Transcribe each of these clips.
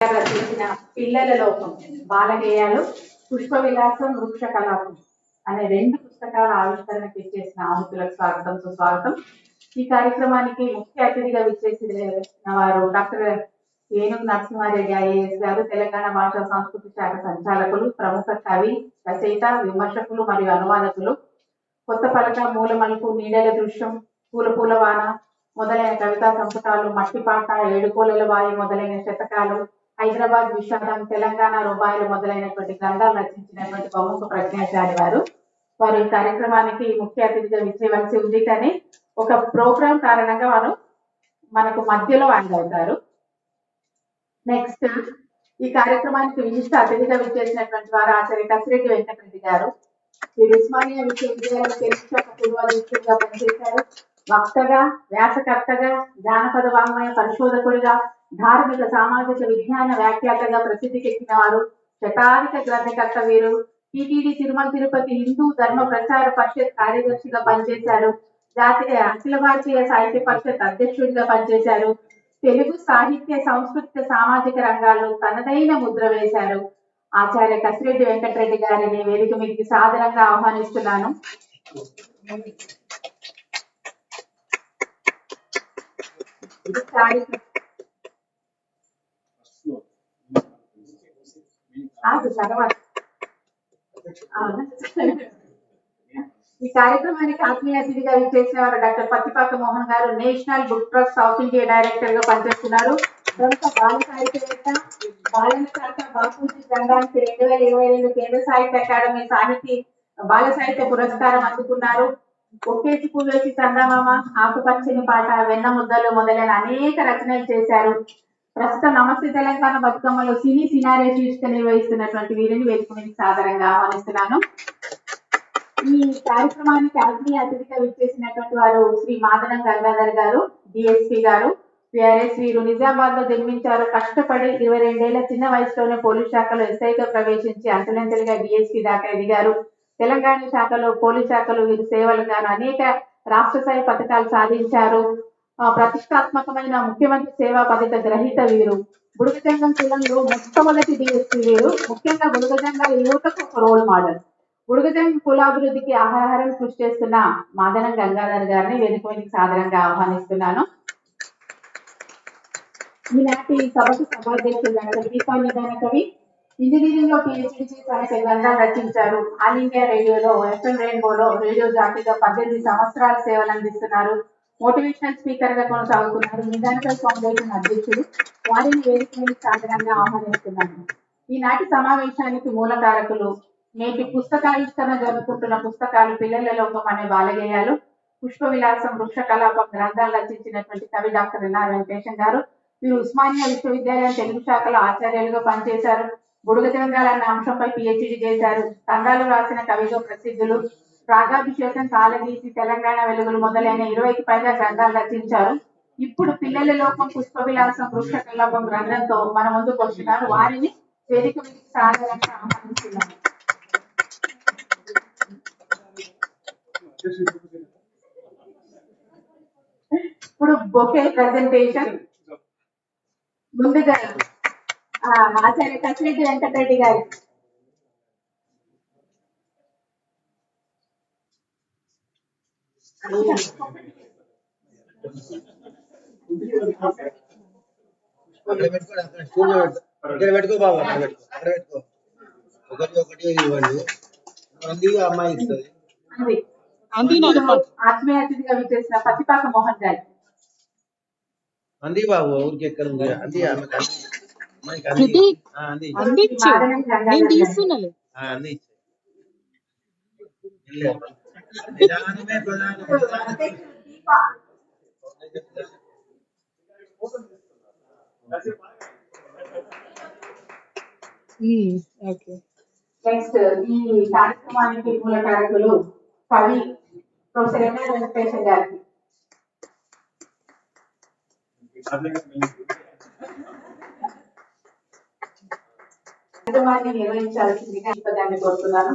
రచించిన పిల్లల లోకం బాలగేయాలు పుష్ప విలాసం వృక్ష కళాపం అనే 2 పుస్తకాల ఆవిష్కరణకు ఇచ్చేసిన ఆహుతులకు స్వాగతం సుస్వాగతం. ఈ కార్యక్రమానికి ముఖ్య అతిథిగా విచ్చేసిన వారు డాక్టర్ ఏనుగు నరసింహారెడ్డి ఐఏఎస్ గారు, తెలంగాణ భాషా సంస్కృతి శాఖ సంచాలకులు, ప్రముఖ కవి, రచయిత, విమర్శకులు మరియు అనువాదకులు. కొత్త పలక, మూలమలుపు, నీడల దృశ్యం, పూల పూల వాన మొదలైన కవితా సంపుటాలు, మట్టిపాట, ఏడుకోలల వాయి మొదలైన శతకాలు, హైదరాబాద్ విషాదం, తెలంగాణ రూపాయలు మొదలైనటువంటి గ్రంథాలు రచించినటువంటి ప్రముఖ ప్రజ్ఞాచారి వారు ఈ కార్యక్రమానికి ముఖ్య అతిథిగా విచ్చేయవలసి ఉంది. కానీ ఒక ప్రోగ్రాం కారణంగా వారు మనకు మధ్యలో ఆయన అవుతారు. నెక్స్ట్ ఈ కార్యక్రమానికి విశిష్ట అతిథిగా విచ్చేసినటువంటి వారు ఆచార్య కసిరెడ్డి వెంకటరెడ్డి గారు. వీరు ఉస్మానియా విశ్వవిద్యాలయం తెలుగు శాఖ పూర్వాధ్యక్షుడిగా పనిచేశారు. వక్తగా, వ్యాసకర్తగా, జానపద వాంగ్మయ పరిశోధకుడిగా, ధార్మిక సామాజిక విజ్ఞాన వ్యాఖ్యాతగా ప్రసిద్ధికెక్కిన వారు. శతాధిక గ్రంథకర్త వీరు. టిటిడి తిరుమల తిరుపతి హిందూ ధర్మ ప్రచార పరిషత్ కార్యదర్శిగా పనిచేశారు. జాతీయ అఖిల భారతీయ సాహిత్య పరిషత్ అధ్యక్షుడిగా పనిచేశారు. తెలుగు సాహిత్య, సాంస్కృతిక, సామాజిక రంగాల్లో తనదైన ముద్ర వేశారు. ఆచార్య కసిరెడ్డి వెంకటరెడ్డి గారిని వేదిక మీదకి సాదరంగా ఆహ్వానిస్తున్నాను. ఈ కార్యక్రమానికి ఆత్మీయ అతిథిగా విచ్చేసిన వారు డాక్టర్ పత్తిపాక మోహన్ గారు, national book trust of India director గా పనిచేస్తున్నారు. ప్రముఖ బాల సాహిత్యవేత్త, బాలల శాఖ బాపూజీ గ్రంథానికి 2022 కేంద్ర సాహిత్య అకాడమీ బాల సాహిత్య పురస్కారం అందుకున్నారు. ఒక్కేసి పూవేసి చందమామ, ఆకుపచ్చని పాట, వెన్న ముద్దలు మొదలైన అనేక రచనలు చేశారు. ప్రస్తుతం నమస్తే తెలంగాణ బతుకమ్మలో సినారే శీర్షిక నిర్వహిస్తున్నటువంటి వీరిని వేదిక మీద సాదరంగా ఆహ్వానిస్తున్నాను. ఈ కార్యక్రమానికి ఆత్మీయ అతిథిగా విచ్చేసినటువంటి వారు శ్రీ మాదనం గంగాధర్ గారు, డిఎస్పీ గారు, పిఆర్ఎస్. వీరు నిజామాబాద్ లో జన్మించారు. కష్టపడి 22 ఏళ్ల చిన్న వయసులోనే పోలీస్ శాఖలో ఎస్ఐగా ప్రవేశించి అంచెలంచెలుగా డిఎస్పీ దాకా ఎదిగారు. తెలంగాణ శాఖలో, పోలీస్ శాఖలో వీరు సేవలు గాను అనేక రాష్ట్ర స్థాయి పథకాలు సాధించారు. ప్రతిష్టాత్మకమైన ముఖ్యమంత్రి సేవా పథక గ్రహీత వీరు. బుడుగజంగం కులంలో మొట్టమొదటి డిఎస్పీ వీరు. ముఖ్యంగా బుడుగజంగాల యువతకు ఒక రోల్ మోడల్. బుడుగజంగం కులాభివృద్ధికి ఆహారం కృషి చేస్తున్న మాదనం గంగాధర్ గారిని వేదిక మీదకి సాదరంగా ఆహ్వానిస్తున్నాను. ఈనాటి సభకు సభాధ్యక్షులు డాక్టర్ దీపానిదాన కవి. ఇంజనీరింగ్ లో పిహెచ్డి చేసి అనేక గ్రంథాలు రచించారు. ఆల్ ఇండియా రేడియోలో, ఎఫ్ఎం రెయిన్బోలో రేడియో జాకీగా 18 సంవత్సరాల సేవలు అందిస్తున్నారు. మోటివేషనల్ స్పీకర్ గా కొనసాగుతున్నారు. నిదానకల్ ఫౌండేషన్ అధ్యక్షుడు. వారిని వేదిక మీద సాధారణంగా ఆహ్వానిస్తున్నాను. ఈనాటి సమావేశానికి మూలకారకులు నేటి పుస్తకావిష్కరణ జరుపుకుంటున్న పుస్తకాలు పిల్లల లోకం అనే బాలగేయాలు, పుష్ప విలాసం, వృక్ష కలాపం గ్రంథాలు రచించినటువంటి కవి డాక్టర్ ఎన్ఆర్ వెంకటేశం గారు. వీరు ఉస్మానియా విశ్వవిద్యాలయం తెలుగు శాఖలో ఆచార్యులుగా పనిచేశారు. బుడుగజంగాల అన్న అంశంపై పిహెచ్డి చేశారు. కందాలు రాసిన కవిగా ప్రసిద్ధులు. రాగాభిషేకం, కాలగీతి, తెలంగాణ వెలుగులు మొదలైన 20కి పైగా గ్రంథాలు రచించారు. ఇప్పుడు పిల్లల లోకం, పుష్ప విలాసం, వృక్ష కలాపం గ్రంథంతో మన ముందుకు వస్తున్నారు. వారిని వేదిక మీద సాధారణంగా ఆహ్వానిస్తున్నారు. ఇప్పుడు బొకే ప్రెజెంటేషన్. ముందుగా ఆచార్య కసిరెడ్డి వెంకటరెడ్డి గారు. పెట్టుకో బాబు, ఒకటి ఇవ్వండి, అమ్మాయి ఇస్తుంది. ఆత్మీయ అతిథిగా విచ్చేసిన పత్తిపాక మోహన్ గారు. అంది బాబు, ఊరికి ఎక్కడ ఉంది అంది, నెక్స్ట్ ఈ కార్యక్రమానికి మూలకారకులు కవి ప్రొఫెసర్ ఎన్ఆర్ వెంకటేశం గారికి. కార్యక్రమాన్ని నిర్వహించాల్సిందిగా పదాన్ని కోరుతున్నాను.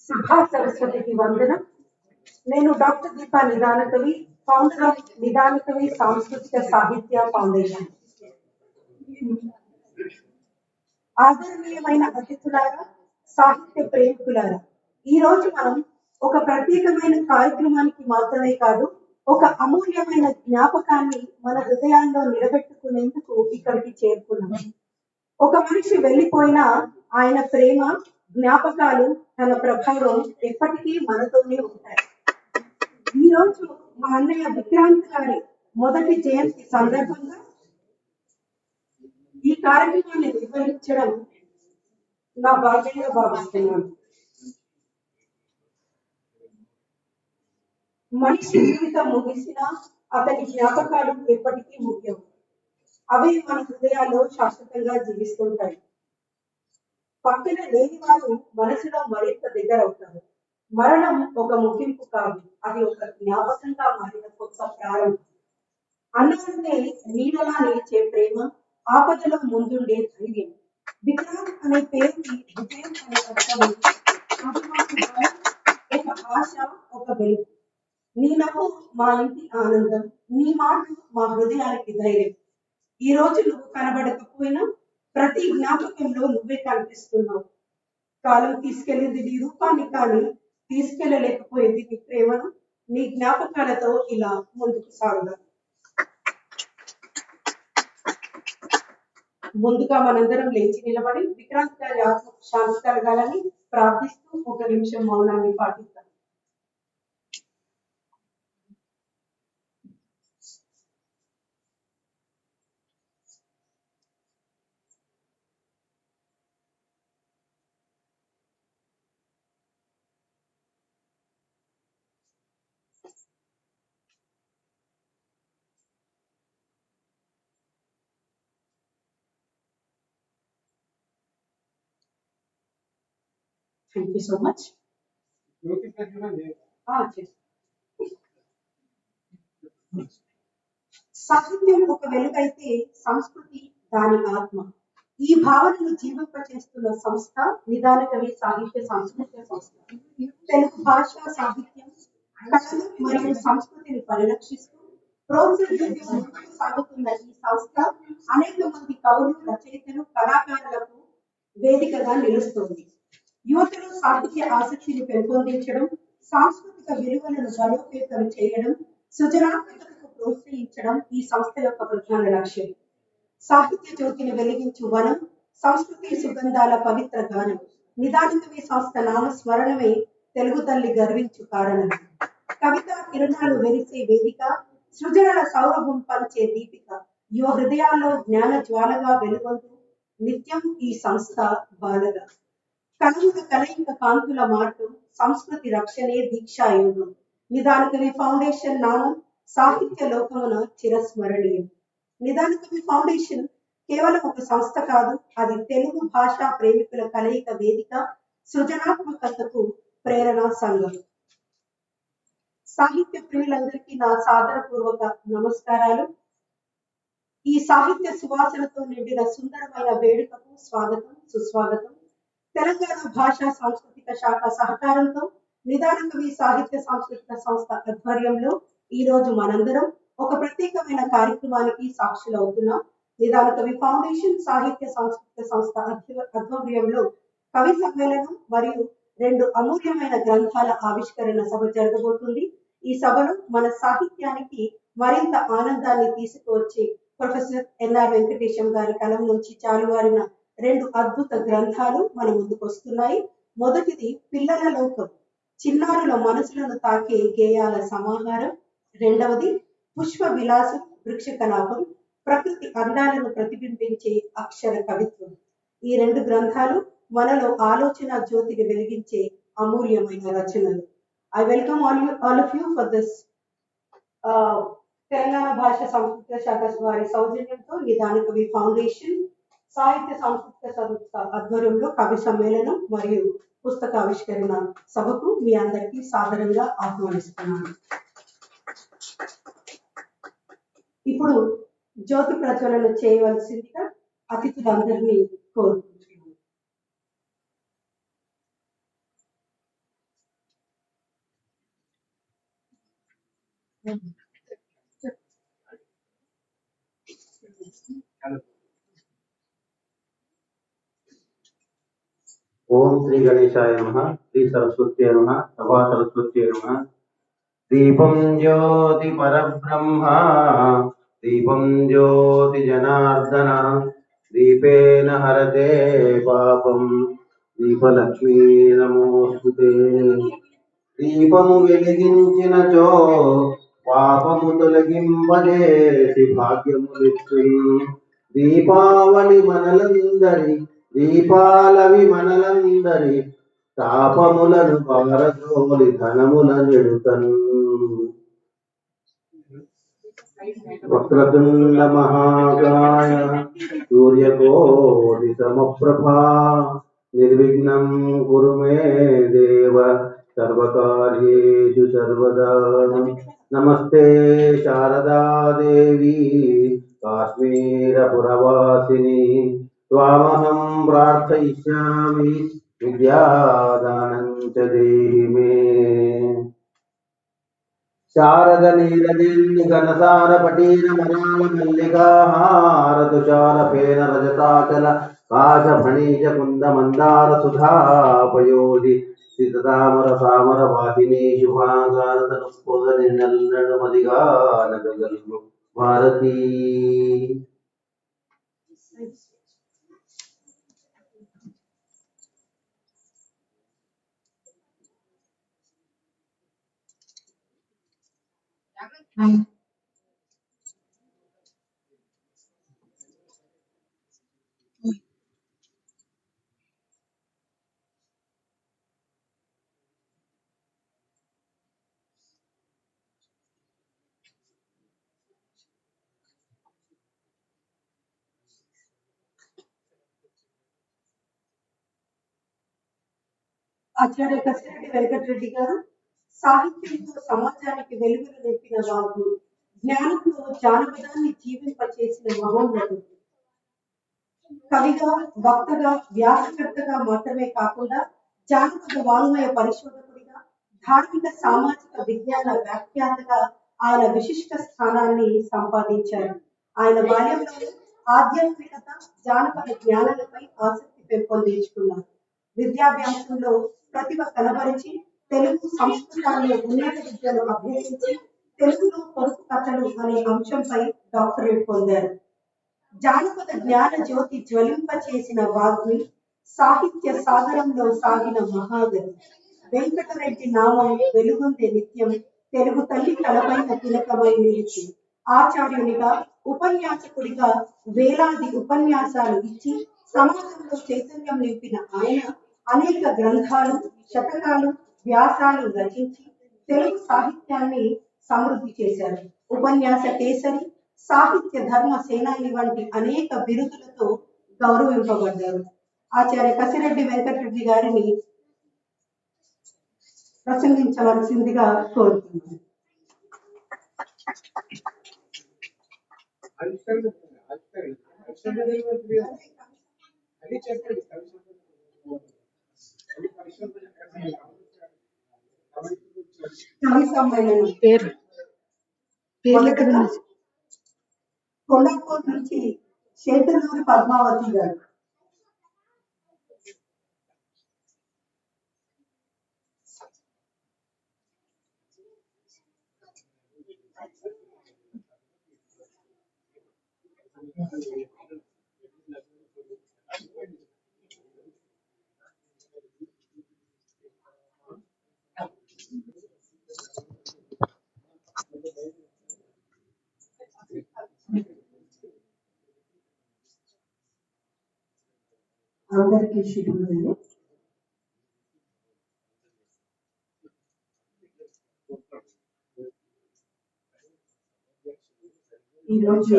సభా సరస్వతికి వందనం. నేను doctor Deepa Nidanakavi, founder of Nidanakavi సాంస్కృతిక సాహిత్య ఫౌండేషన్. ఆదరణీయమైన అతిథులారా, సాహిత్య ప్రేమికులారా, ఈ రోజు మనం ఒక ప్రత్యేకమైన కార్యక్రమానికి మాత్రమే కాదు, ఒక అమూల్యమైన జ్ఞాపకాన్ని మన హృదయాల్లో నిలబెట్టుకునేందుకు ఇక్కడికి చేరుకున్నాం. ఒక మనిషి వెళ్ళిపోయినా ఆయన ప్రేమ, జ్ఞాపకాలు, తన ప్రభావం ఎప్పటికీ మనతోనే ఉంటాయి. ఈ రోజు మా అన్నయ్య విక్రాంత్ గారి మొదటి జయంతి సందర్భంగా ఈ కార్యక్రమాన్ని నిర్వహించడం నా భాగ్యంగా భావిస్తున్నాను. మనిషి జీవితం ముగిసినా అతని జ్ఞాపకాలు ఎప్పటికీ ముఖ్యం. అవి మన హృదయాల్లో శాశ్వతంగా జీవిస్తుంటాయి. పక్కన లేని వారు మనసులో మరింత దగ్గర అవుతారు. మరణం ఒక ముగింపు కాదు, అది ఒక జ్ఞాపకంగా మారిన కొత్త ప్రారంభం. అన్నంటే నీడలా నిలిచే ప్రేమ, ఆపదలో ముందుండే ధైర్యం. విక్రాంత్ అనే పేరుకి విజయం అనే అర్థం ఉంది. అది మాకు బలం, ఒక ఆశ, ఒక వెలుగు. నీ నవ్వు మా ఇంటి ఆనందం, నీ మాట మా హృదయానికి ధైర్యం. ఈ రోజు నువ్వు కనబడకపోయినా ప్రతి జ్ఞాపకంలో నువ్వే కనిపిస్తున్నావు. కాలం తీసుకెళ్ళింది నీ రూపాన్ని, కానీ తీసుకెళ్ళలేకపోయింది నీ ప్రేమను. నీ జ్ఞాపకాలతో ఇలా ముందుకు సాగుదాం. ముందుగా మనందరం లేచి నిలబడి విక్రాంత్ గారి ఆత్మకు శాంతి కలగాలని ప్రార్థిస్తూ ఒక నిమిషం మౌనాన్ని పాటిస్తాం. Thank you so much. సాహిత్యం ఒక వెలుగైతే సంస్కృతి దాని ఆత్మ. ఈ భావనను జీవింపచేస్తున్న సంస్థ నిదానకవి సాహిత్య సాంస్కృతిక సంస్థ. తెలుగు భాష, సాహిత్యం, కళలు మరియు సంస్కృతిని పరిరక్షిస్తూ ప్రోత్సహిస్తూ సాగుతున్న ఈ సంస్థ అనేక మంది కవులు, రచయితలు, కళాకారులకు వేదికగా నిలుస్తుంది. యువతలో సాహిత్య ఆసక్తిని పెంపొందించడం, సాంస్కృతిక విలువలను బలోపేతం చేయడం, సృజనాత్మకతకు ప్రోత్సహించడం ఈ సంస్థ యొక్క ప్రధాన లక్ష్యం. సాహిత్య జ్యోతిని వెలిగించు వనం, సంస్కృతి సుగంధాల పవిత్ర గానం. నిదానకవి సంస్థ నామస్మరణమే తెలుగు తల్లి గర్వించు కారణం. కవితా కిరణాలు వెలిసే వేదిక, సృజనల సౌరభం పంచే దీపిక. యువ హృదయాల్లో జ్ఞాన జ్వాలగా వెలుగొందు నిత్యం ఈ సంస్థ బాలగా. కనుల కలయిక కాంతుల మార్గం, సంస్కృతి రక్షణే దీక్షాయోగం. నిదానకవి ఫౌండేషన్ నామం సాహిత్య లోకమున చిరస్మరణీయం. నిదానకవి ఫౌండేషన్ కేవలం ఒక సంస్థ కాదు, అది తెలుగు భాషా ప్రేమికుల కలయిక వేదిక, సృజనాత్మకతకు ప్రేరణ సంఘం. సాహిత్య ప్రియులందరికీ నా సాదరపూర్వక నమస్కారాలు. ఈ సాహిత్య సువాసనతో నిండిన సుందరమైన వేడుకకు స్వాగతం, సుస్వాగతం. తెలంగాణ భాషా సాంస్కృతిక శాఖ సహకారంతో నిదానకవి సాహిత్య సాంస్కృతిక సంస్థ ఆధ్వర్యంలో ఈ రోజు మనందరం ఒక ప్రత్యేకమైన కార్యక్రమానికి సాక్షులవుతున్నాం. నిదానకవి ఫౌండేషన్ సాహిత్య సాంస్కృతిక సంస్థ ఆధ్వర్యంలో కవి సమ్మేళనం మరియు 2 అమూల్యమైన గ్రంథాల ఆవిష్కరణ సభ జరగబోతుంది. ఈ సభలో మన సాహిత్యానికి మరింత ఆనందాన్ని తీసుకువచ్చే ప్రొఫెసర్ ఎన్ఆర్ వెంకటేశం గారి కలం నుంచి చాలువారిన 2 అద్భుత గ్రంథాలు మన ముందుకు వస్తున్నాయి. మొదటిది పిల్లల లోకం, చిన్నారుల మనసులను తాకే గేయాల సమాహారం. రెండవది పుష్ప విలాసం, వృక్ష కలాపం, ప్రకృతి అందాలను ప్రతిబింబించే అక్షర కవిత్వం. ఈ 2 గ్రంథాలు మనలో ఆలోచన జ్యోతిని వెలిగించే అమూల్యమైన రచనలు. I welcome all of you for this Telangana భాష సాంస్కృతిక శాఖ వారి సౌజన్యంతో నిదానకవి ఫౌండేషన్ సాహిత్య సాంస్కృతిక సంస్థ ఆధ్వర్యంలో కవి సమ్మేళనం మరియు పుస్తక ఆవిష్కరణ సభకు మీ అందరికీ సాదరంగా ఆహ్వానిస్తున్నాను. ఇప్పుడు జ్యోతి ప్రజ్వలన చేయవలసిందిగా అతిథులందరినీ కోరుకుంటున్నాను. ఓం శ్రీ గణేశాయ నమః. శ్రీ సరస్వత్యై నమః. సభా సరస్వత్యై నమః. దీపం జ్యోతి పరబ్రహ్మ, దీపం జ్యోతి జనార్దన, దీపేన హరతే పాపం, దీపలక్ష్మీ నమోస్తుతే. దీపము వెలిగించినచో పాపము తొలగింపజేసి భాగ్యములిచ్చున్. దీపావళి మనలందరి, దీపాలవి మనలందరి, తాపములను పారద్రోలి ధనములను ఎడుతన్. వక్రతుండ మహాకాయ సూర్యకోటి సమప్రభా, నిర్విఘ్నం కురు మే దేవ సర్వకార్యేషు సర్వదా. నమస్తే శారదా దేవి కాశ్మీరపురవాసిని, త్వామహం ప్రార్థయిష్యామి విద్యాదానం చ దేహి మే. శారద నీలదిల్లి ఘనసార పటీన మరాళ మల్లికాహార తుషార ఫేన రజతాచల కాశ ఫణీజ కుంద మందార సుధాపయోధి సితామర సామర వాహిని శుభాగాన తనుస్పోద నిన్నడు మదిగానగల్గు భారతీ. ఆచార్య కసిరెడ్డి వెంకటరెడ్డి గారు సాహిత్యంతో సమాజానికి వెలుగులు నింపిన వారు, జ్ఞానంలో జానపదాన్ని జీవింపచేసిన మహోన్నతుడు. కవిగా, వక్తగా, వ్యాసకర్తగా మాత్రమే కాకుండా జానపద వాంగ్మయ పరిశోధకుడిగా, ధార్మిక సామాజిక విజ్ఞాన వ్యాఖ్యాతగా ఆయన విశిష్ట స్థానాన్ని సంపాదించారు. ఆయన బాల్యంలో ఆధ్యాత్మికత, జానపద జ్ఞానాలపై ఆసక్తి పెంపొందించుకున్నారు. విద్యాభ్యాసంలో ప్రతిభ కనబరిచి తెలుగు సంస్కృతాన్ని ఉన్నత విద్యను అభ్యసించి తెలుగులో పొడుపు కథలు అనే అంశంపై డాక్టరేట్ పొందారు. జానపద జ్ఞాన జ్యోతి జ్వలింప చేసిన వాగ్మి, సాహిత్య సాగరంలో సాగిన మహాగతి. వెంకటరెడ్డి నామం వెలుగొందే నిత్యం తెలుగు తల్లి తలపైన తిలకమై నిలిచి, ఆచార్యునిగా, ఉపన్యాసకుడిగా వేలాది ఉపన్యాసాలు ఇచ్చి సమాజంలో చైతన్యం నింపిన ఆయన అనేక గ్రంథాలు, శతకాలు, వ్యాసాలు రచించి తెలుగు సాహిత్యాన్ని సమృద్ధి చేశారు. ఉపన్యాస కేసరి, సాహిత్య ధర్మ సేనాని వంటి అనేక బిరుదులతో గౌరవింపబడ్డారు. ఆచార్య కసిరెడ్డి వెంకటరెడ్డి గారిని ప్రసంగించవలసిందిగా కోరుతున్నాను. కవి సమ్మేళనం పేరు కొండాపూర్ నుంచి శేతనూరి పద్మావతి గారు. అందరికీ శుభోదయం. ఈరోజు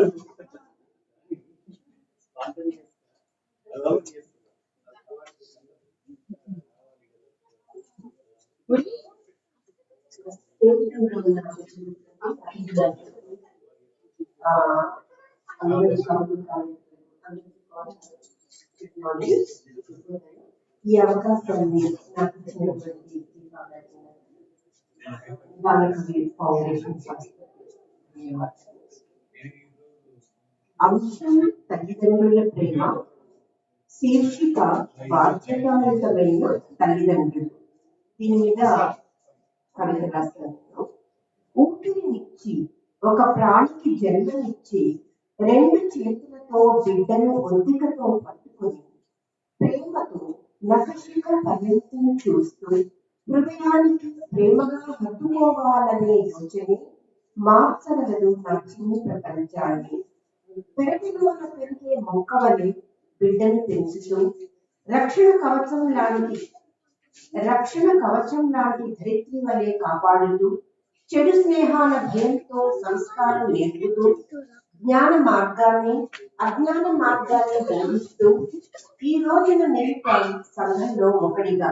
ఈ అవకాశాన్ని నాకు ఇచ్చినటువంటి బాలకవి ఫౌండేషన్ సంస్థ అంశం తల్లిదండ్రుల ప్రేమ, శీర్షిక బాధ్యతాయుతమైన తల్లిదండ్రులు. దీని మీద కవిత రాస్తాను. ఊపిరినిచ్చి ఒక ప్రాణికి జన్మనిచ్చి రెండు చేతులతో బిడ్డను ఒద్దికతో పట్టుకొని ప్రేమతో నఖశిఖ పర్యంతం చూస్తూ హృదయానికి ప్రేమగా హత్తుకోవాలనే యోచనే మార్చగలదు నా చిన్ని ప్రపంచాన్ని. పెరటిలోన పెరిగే మొక్కవలే బిడ్డను పెంచుతూ రక్షణ కవచం లాంటి ధరిత్రి వలె కాపాడుతూ చెడు స్నేహాల భయంతో సంస్కారం నేర్పుతూ జ్ఞాన మార్గాన్ని అజ్ఞాన మార్గాన్ని బోధిస్తూ ఈ రోజున నిలిపాం సంఘంలో ఒకడిగా.